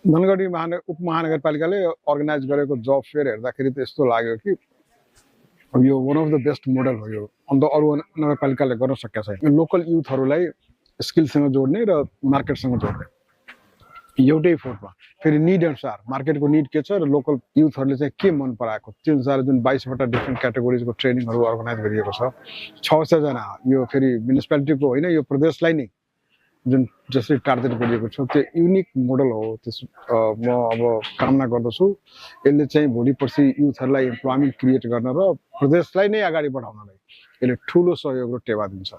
Dhangadhi उपमहानगरपालिकाले organise गरेको जब fair हेर्दाखेरि त यस्तो लाग्यो कि यो one of the best model हो यो। अन्त अरू नगरपालिकाले गर्न सकेका छैन। लोकल युथहरूलाई स्किलसँग जोड्ने र मार्केटसँग जोड्ने एउटै फोटोमा, फेरि निड अनुसार मार्केटको निड के छ र लोकल युथहरूले चाहिँ के मन पराएको त्यो अनुसार जुन 22वटा डिफ्रेन्ट क्याटेगोरिजको ट्रेनिङहरू अर्गनाइज गरिएको छ। 600 जना, यो फेरि म्युनिसिपालिटीको होइन, यो प्रदेशलाई नै जुन जसरी टार्गेट गरिएको छ त्यो युनिक मोडल हो। त्यस म अब कामना गर्दछु यसले चाहिँ भोलि पर्सि युथहरूलाई इम्प्लोइमेन्ट क्रिएट गर्न र प्रदेशलाई नै अगाडि बढाउनलाई यसले ठुलो सहयोग र टेवा दिन्छ।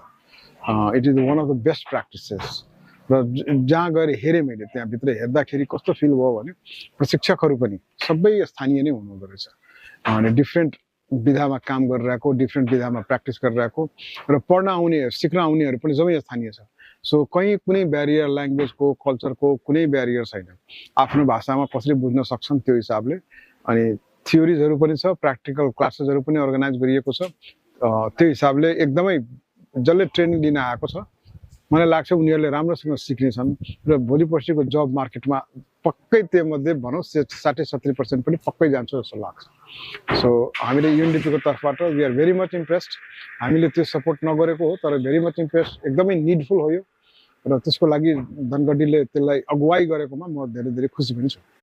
It is one of the best practices. र जहाँ गएर हेरेँ मैले, त्यहाँभित्र हेर्दाखेरि कस्तो फिल भयो भने प्रशिक्षकहरू पनि सबै स्थानीय नै हुनुहुँदो रहेछ। अनि डिफ्रेन्ट विधामा काम गरिरहेको, डिफ्रेन्ट विधामा प्र्याक्टिस गरिरहेको र पढ्न आउने सिक्न आउनेहरू पनि सबै स्थानीय छ। सो कहीँ कुनै ब्यारियर, ल्याङ्ग्वेजको कल्चरको कुनै ब्यारियर छैन। आफ्नो भाषामा कसरी बुझ्न सक्छन् त्यो हिसाबले। अनि थ्योरिजहरू पनि छ, प्र्याक्टिकल क्लासेसहरू पनि अर्गनाइज गरिएको छ। त्यो हिसाबले एकदमै जसले ट्रेनिङ लिन आएको छ मलाई लाग्छ उनीहरूले राम्रोसँग सिक्नेछन् र भोलि पर्सिको जब मार्केटमा पक्कै त्योमध्ये भनौँ 60-70% पनि पक्कै जान्छ जस्तो लाग्छ। सो हामीले युएनडिपीको तर्फबाट we are very much impressed. हामीले त्यो सपोर्ट नगरेको हो तर भेरी मच इम्प्रेस्ड, एकदमै निडफुल हो यो। र त्यसको लागि धनगढीले त्यसलाई अगुवाई गरेकोमा म धेरै धेरै खुसी पनि छु।